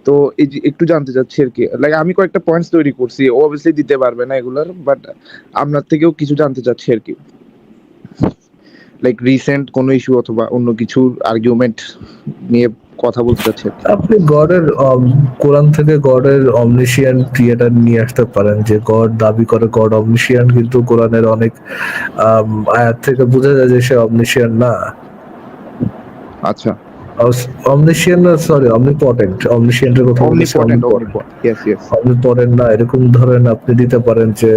তো এই যে একটু জানতে চাচ্ছি আর কি, লাইক আমি কয়েকটা পয়েন্টস তৈরি করছি, ও অবভিয়াসলি দিতে পারবে না এগুলার, বাট আপনার থেকেও কিছু জানতে চাচ্ছি আর কি, লাইক রিসেন্ট কোনো ইস্যু অথবা অন্য কিছুর আর্গুমেন্ট নিয়ে কথা বলতে চাচ্ছি আর কি। আপনি গডের কোরআন থেকে গডের অমনিশিয়ান ক্রিয়েটার নিয়ে আসতে পারেন, যে গড দাবি করে গড অমনিশিয়ান, কিন্তু কোরআনের অনেক আয়াত থেকে বোঝা যায় যে সে অমনিশিয়ান না। আচ্ছা, অমনিশিয়ান না, সরি, অমনিপটেন্ট। অমনিশিয়ান্টের কথা বলেছি, omnipotent, omnipotent. Yes yes. Omnipotent না, এরকম ধরেন আপনি দিতে পারেন যে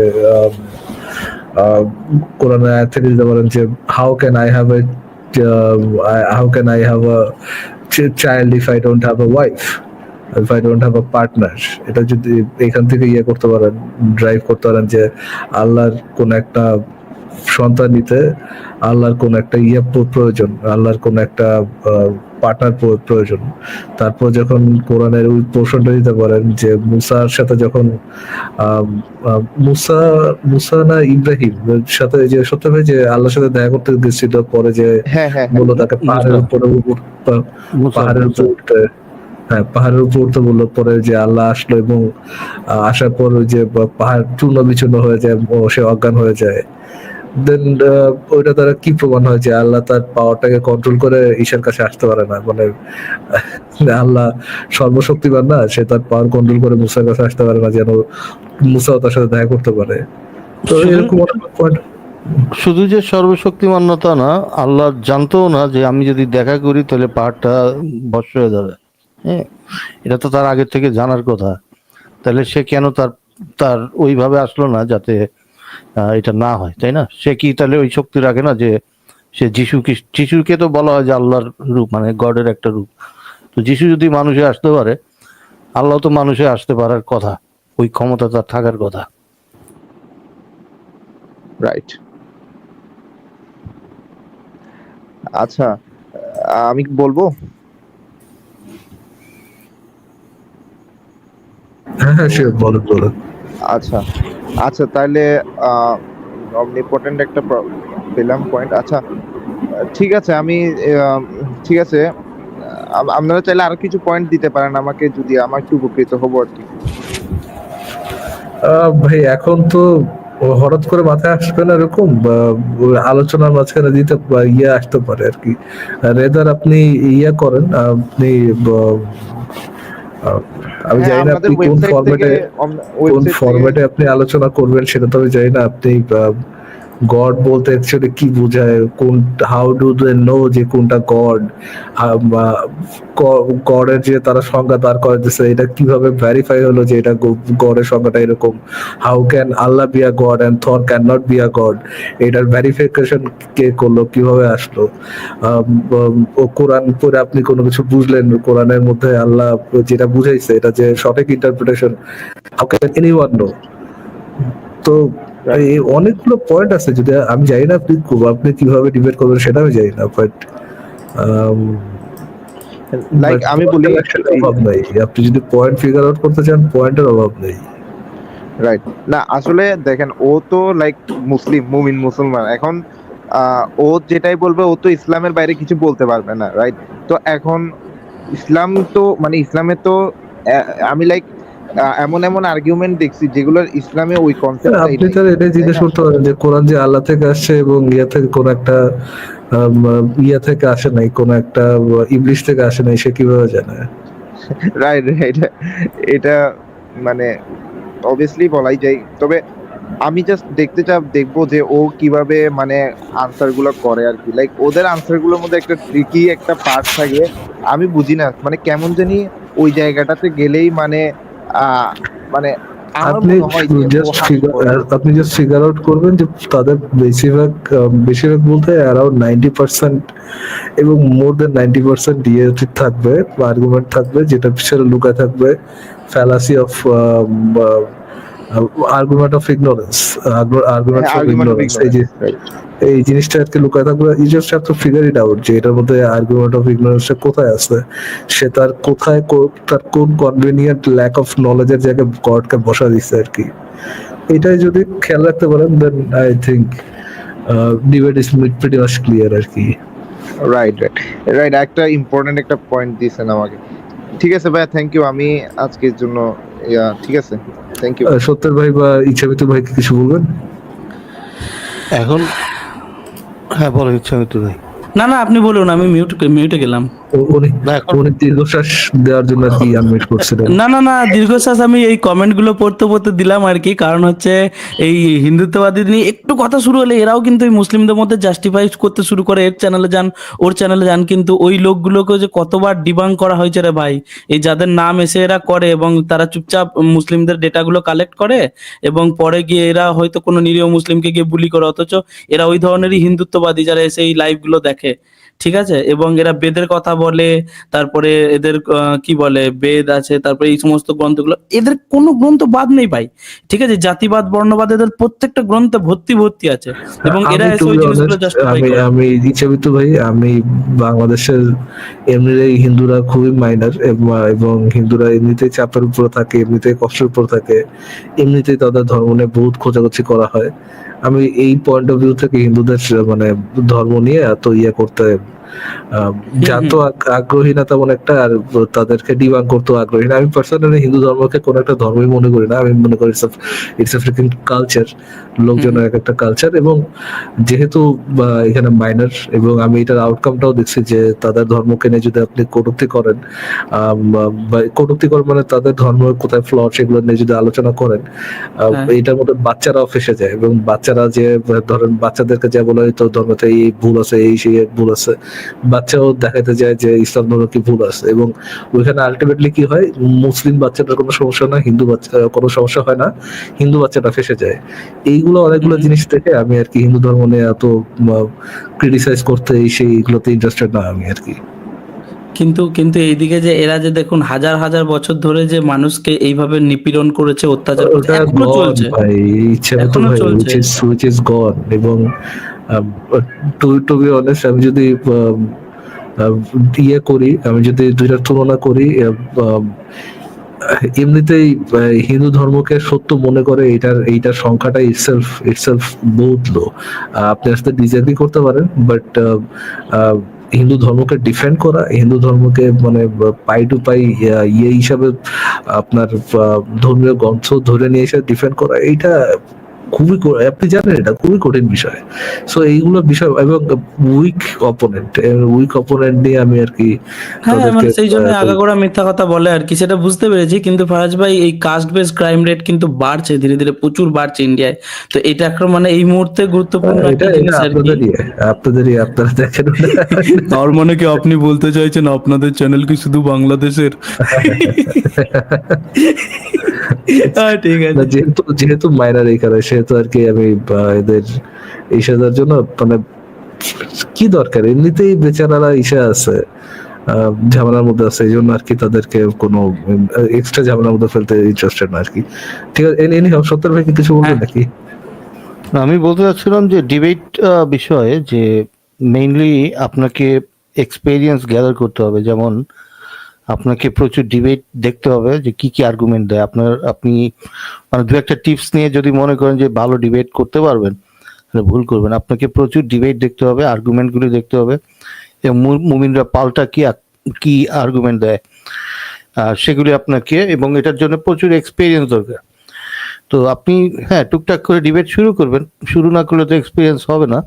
কোরআনের আয়াত থেকে দিতে পারেন যে how can I have a child if I don't have a wife, if I don't have a partner. এটা যদি এখান থেকে করতে পারেন, ড্রাইভ করতে পারেন যে আল্লাহর কোন একটা সন্তান নিতে আল্লাহর কোন একটা প্রয়োজন, আল্লাহর কোন একটা পার্টনার প্রয়োজন। তারপর যখন কোরআনের ওই পোর্শনটা দিতে পারেন যে মুসার সাথে যখন আম, মুসা মুসা না ইব্রাহিম সাথে যে সত্য ভাই যে আল্লাহর সাথে দেখা করতে গেছিল, পরে যে হ্যাঁ হ্যাঁ বললো তাকে পাহাড়ের মুসা উপরে মুসা পাহাড়ের উপর মুসা উঠতে। হ্যাঁ, পাহাড়ের উপর উঠতে বললো, পরে যে আল্লাহ আসলো এবং আসার পর ওই যে পাহাড় চূর্ণ বিচূর্ণ হয়ে যায়, সে অজ্ঞান হয়ে যায়। দেন ওইটা দ্বারা কি প্রমাণ হয় যে আল্লাহ তার পাওয়ারটাকে কন্ট্রোল করে ঈশার কাছে আসতে পারে না? মানে আল্লাহ সর্বশক্তিমান না, সে তার পাওয়ার কন্ট্রোল করে মুসার কাছে আসতে পারে না যেন মুসাও তার সাথে দেখা করতে পারে? তো শুধু এরকম অনেক পয়েন্ট। শুধু যে সর্বশক্তিমান্যতা না, আল্লাহ জানতো না যে আমি যদি দেখা করি তাহলে পাহাড়টা ভস্ম হয়ে যাবে। হ্যাঁ, এটা তো তার আগে থেকে জানার কথা। তাহলে সে কেন তার তার ওইভাবে আসলো না যাতে এটা না হয়, তাই না? সে কি তাহলে ওই শক্তি রাখে না যে সে যিশুকে তো বলা হয় যে আল্লাহর রূপ, মানে গডের একটা রূপ। তো যিশু যদি মানুষে আসতে পারে, আল্লাহ তো মানুষে আসতে পারার কথা, ওই ক্ষমতা তার থাকার কথা। রাইট। আচ্ছা, আমি বলবো। হ্যাঁ হ্যাঁ, সে বলেন বলেন। আচ্ছা, আচ্ছা, তাহলে অমনিপটেন্ট একটা পেলাম পয়েন্ট। আচ্ছা, ঠিক আছে, আমি ঠিক আছে, আপনারা চাইলে আরো কিছু পয়েন্ট দিতে পারেন আমাকে, যদি আমার একটু উপকৃত হবো আর কি। ভাই এখন তো হঠাৎ করে মাথায় আসবে না এরকম, বা আলোচনার মাঝখানে দিতে আসতে পারে আর কি। রেদার আপনি করেন, আপনি আহ, আমি হ্যাঁ, জানি না আমাদের আপনি কোন ওয়েবসাইট থেকে ফরম্যাটে আপনি আলোচনা করবেন, সেটা তো আমি জানি না। আপনি গড বলতে অ্যাকচুয়ালি কি বোঝায়, কোন, হাউ ডু দে নো যে কোনটা গড, গডের যে তারা সংজ্ঞা দাঁড় করে দিচ্ছে, এটা কিভাবে ভেরিফাই হলো যে এটা গডের সংজ্ঞাটা এরকম? How can Allah be a god and Thor can not be a god? এটার ভেরিফিকেশন কে করলো, কিভাবে আসলো? ও কোরআন পড়ে আপনি কোনো কিছু বুঝলেন, কোরআনের মধ্যে আল্লাহ যেটা বুঝাইছে এটা যে সঠিক interpretation, how can anyone know? তো এই অনেকগুলো পয়েন্ট আছে, যদি আমি জানি না আপনি আপনি কিভাবে ডিবেট করবেন সেটা আমি জানি না, বাট লাইক আমি বলি অভাব নাই। আপনি যদি পয়েন্ট ফিগার আউট করতে চান, পয়েন্টের অভাব নেই। রাইট। না আসলে দেখেন, ও তো লাইক মুসলিম, মুমিন মুসলমান। এখন ও যেটাই বলবে, ও তো ইসলামের বাইরে কিছু বলতে পারবে না, রাইট? তো এখন ইসলাম তো মানে ইসলামে তো আমি লাইক এমন এমন আর্গুমেন্ট দেখছি যেগুলোর ইসলামে ওই কনসেপ্টটাই আপনি নাই, তো এটাই তাই জিজ্ঞেস না? করতে পারেন যে কোরআন যে আল্লাহ থেকে আসছে এবং ইয়া থেকে কোন একটা ইয়া থেকে আসে নাই, কোন একটা ইবলিশ থেকে আসে নাই, সে কিভাবে জানে? রাইট। এটা এটা মানে অবভিয়াসলি বলাই যায়। তবে আমি জাস্ট দেখবো যে ও কিভাবে মানে আনসার গুলো করে আর কি। লাইক ওদের আনসার গুলোর মধ্যে একটা ট্রিকি একটা পার্ট থাকে, আমি বুঝি না মানে কেমন জানি ওই জায়গাটাতে গেলেই মানে আহ মানে আমার আপনি মনে হয় যে ও হাস্যকর। আপনি জাস্ট ফিগার আউট করবেন যে তাদের বেশিরভাগ বলতে অ্যারাউন্ড 90% এবং মোর দেন 90% দিয়ে থাকবে, আর্গুমেন্ট থাকবে যেটা পিছনে লুকায় থাকবে fallacy of argument of ignorance, argument হ্যাঁ, অফ আর্গুমেন্ট অফ ইগনোরেন্স। এই যে ইগনোরেন্স, রাইট। এই জিনিসটা আজকে লুকায় থাকবে, you just have to figure it out যে এটার মধ্যে আর্গুমেন্ট অফ ইগনোরেন্সটা কোথায় আছে। সে তার কোথায় তার কোন কনভিনিয়েন্ট ল্যাক অফ নলেজের জায়গায় গডকে বসা দিচ্ছে আর কি। এটাই যদি খেয়াল রাখতে পারেন, then I think debate is pretty much clear আর কি। Right, right, right. একটা ইম্পর্টেন্ট একটা পয়েন্ট দিয়েছেন আমাকে। ঠিক আছে ভাইয়া, থ্যাংক ইউ। আমি আজকের জন্য ঠিক আছে, থ্যাংক ইউ। সত্যের ভাই বা ইচ্ছামিত ভাই কি কিছু বলবেন? এখন হ্যাঁ বলো ইচ্ছামিত ভাই। না না, আপনি বলুন, আমি মিউটে গেলাম। উনি না এখন উনি দীর্ঘশ্বাস দেওয়ার জন্য আর কি আনমিউট করছিলেন। না না না, দীর্ঘশ্বাস আমি এই কমেন্ট গুলো পড়তে পড়তে দিলাম আর কি। কারণ হচ্ছে এই হিন্দুত্ববাদী নিয়ে একটু কথা শুরু হলে এরাও কিন্তু এই মুসলিমদের মধ্যে জাস্টিফাই করতে শুরু করে, এর চ্যানেলে যান, ওর চ্যানেলে যান, কিন্তু ওই লোকগুলোকে যে কতবার ডিবাং করা হয়েছে রে ভাই। এই যাদের নাম এসে এরা করে এবং তারা চুপচাপ মুসলিমদের ডেটাগুলো কালেক্ট করে এবং পরে গিয়ে এরা হয়তো কোনো নিরীহ মুসলিমকে গিয়ে বুলি করে, অথচ এরা ওই ধরনেরই হিন্দুত্ববাদী যারা এসে এই লাইভ গুলো দেখে, ঠিক আছে? এবং এরা বেদের কথা বলে, তারপরে এদের কি বলে বেদ আছে, তারপরে এই সমস্ত গ্রন্থগুলো, এদের কোনো গ্রন্থ বাদ নেই ভাই, ঠিক আছে? জাতিবাদ, বর্ণবাদ, এদের প্রত্যেকটা গ্রন্থে ভর্তি ভর্তি আছে এবং এরা আমি এসে টু ওই বি জিনিসগুলো অনেস্ট, জাস্টিফাই আমি করে। আমি ইচ্ছামিত ভাই, আমি বাংলাদেশের এমনিতেই হিন্দুরা খুবই মাইনার, এবং হিন্দুরা এমনিতেই চাপের উপরে থাকে, এমনিতেই কষ্টের উপর থাকে, এমনিতেই তাদের ধর্ম নিয়ে বহুত খোঁজাখুঁজি করা হয়। আমি এই পয়েন্ট অফ ভিউ থেকে হিন্দুদের মানে ধর্ম নিয়ে এত ইয়ে করতে জানতো আগ্রহী না তেমন একটা, আর তাদেরকে ডিবাং করতে আগ্রহী না। আমি পার্সোনালি হিন্দু ধর্মকে কোন একটা ধর্মই মনে করি না। আমি মনে করি ইটস এ ফ্রিকিং কালচার, লোকজনের এক একটা কালচার। এবং যেহেতু এখানে মাইনর, এবং আমি এটার আউটকামটাও দেখছি যে তাদের ধর্মকে নিয়ে যদি আপনি কটূক্তি করেন, বা কটূক্তি করেন মানে তাদের ধর্ম কোথায় ফ্ল সেগুলো নিয়ে যদি আলোচনা করেন, এটার মধ্যে বাচ্চারাও ফেসে যায়। এবং বাচ্চারা যে ধরেন বাচ্চাদেরকে যা বলে তো ধর্মতে এই ভুল আছে, এই সেই ভুল আছে, বাচ্চাও দেখাতে যায় যে ইসলাম ধর্ম কি ভুল আছে। এবং ওইখানে আলটিমেটলি কি হয়, মুসলিম বাচ্চাটার কোনো সমস্যা না, হিন্দু বাচ্চা কোনো সমস্যা হয় না, হিন্দু বাচ্চাটা ফেসে যায়। এইগুলো অনেকগুলো জিনিস থেকে আমি আর কি হিন্দু ধর্ম নিয়ে এত ক্রিটিসাইজ করতে সেইগুলোতে ইন্টারেস্টেড না আমি আর কি। কিন্তু কিন্তু এইদিকে যে এরা যে দেখুন হাজার হাজার বছর ধরে যে মানুষকে এইভাবে নিপীড়ন করেছে, অত্যাচার করেছে, ওটা এখনো গন চলছে, ভাই, ইচ্ছামিত এখনো ভাই, চলছে। which is gone। এবং টু বি অনেস্ট, আমি যদি ইয়ে করি, আমি যদি দুইটার তুলনা করি, এমনিতেই হিন্দু ধর্মকে সত্য মনে করে এইটার সংখ্যাটা ইটসেলফ বহুত লো। আপনি আসলে ডিসএগ্রি করতে পারেন, বাট হিন্দু ধর্মকে ডিফেন্ড করা, হিন্দু ধর্মকে মানে পাই টু পাই ইয়ে হিসাবে আপনার ধর্মীয় গ্রন্থ ধরে নিয়ে এসে ডিফেন্ড করা, এইটা আপনি জানেন এটা খুবই কঠিন বিষয়। সো এইগুলো বিষয় এবং উইক অপোনেন্ট নিয়ে আমি আর কি হ্যাঁ তাদেরকে মানে সেই জন্য আগাগোড়া মিথ্যা কথা বলে আর কি, সেটা বুঝতে পেরেছি। কিন্তু ফারাজ ভাই এই কাস্ট বেস ক্রাইম রেট কিন্তু বাড়ছে ধীরে ধীরে, প্রচুর বাড়ছে ইন্ডিয়ায়। তো এটা একটা মানে এই মুহূর্তে গুরুত্বপূর্ণ এটা একটা এটা জিনিস আর কি। আপনারা দেখেন তার মানে কি আপনি বলতে চাইছেন আপনাদের চ্যানেল কি শুধু বাংলাদেশের? হ্যাঁ ঠিক না, আছে। যেহেতু মাইনার এখানে, সেহেতু আর কি আমি এদের ইসাদের জন্য মানে কি দরকার, এমনিতেই বেচারারা ইসা আছে, ঝামেলার মধ্যে আছে, এই জন্য আর কি তাদেরকে কোনো এক্সট্রা ঝামেলার মধ্যে ফেলতে ইন্টারেস্টেড না আর কি। ঠিক আছে, এনি সত্তর ভাই কি কিছু বলবেন হ্যাঁ। নাকি? আমি বলতে চাচ্ছিলাম যে ডিবেট বিষয়ে যে মেইনলি আপনাকে এক্সপেরিয়েন্স গ্যাদার করতে হবে। যেমন আপনাকে প্রচুর ডিবেট দেখতে হবে যে কি কি আর্গুমেন্ট দেয়। আপনি মানে দু একটা টিপস নিয়ে যদি মনে করেন যে ভালো ডিবেট করতে পারবেন, তাহলে ভুল করবেন। আপনাকে প্রচুর ডিবেট দেখতে হবে, আর্গুমেন্টগুলি দেখতে হবে, এবং মুমিনরা পাল্টা কি আর্গুমেন্ট দেয় সেগুলি আপনাকে, এবং এটার জন্য প্রচুর এক্সপেরিয়েন্স দরকার। তো আপনি হ্যাঁ টুকটাক করে ডিবেট শুরু করবেন, শুরু না করলে তো এক্সপিরিয়েন্স হবে না।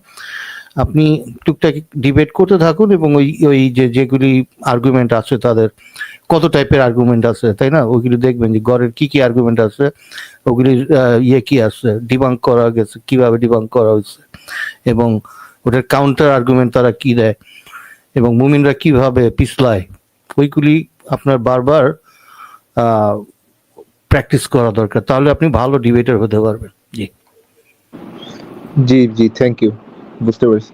আপনি টুকটাক ডিবেট করতে থাকুন, এবং ওই যেগুলি আর্গুমেন্ট আছে তাদের কত টাইপের আর্গুমেন্ট আছে, তাই না, ওইগুলি দেখবেন যে গড়ের কি কি আর্গুমেন্ট আছে, ওগুলি কি আছে, ডিবাঙ্ক করা গেছে, কিভাবে ডিবাঙ্ক করা হয়েছে, এবং ওটার কাউন্টার আর্গুমেন্ট তারা কি দেয়, এবং মুমিনরা কিভাবে পিছলায়, ওইগুলি আপনার বারবার প্র্যাকটিস করা দরকার। তাহলে আপনি ভালো ডিবেটার হতে পারবেন। জি জি থ্যাংক ইউ, বুঝতে পারছি।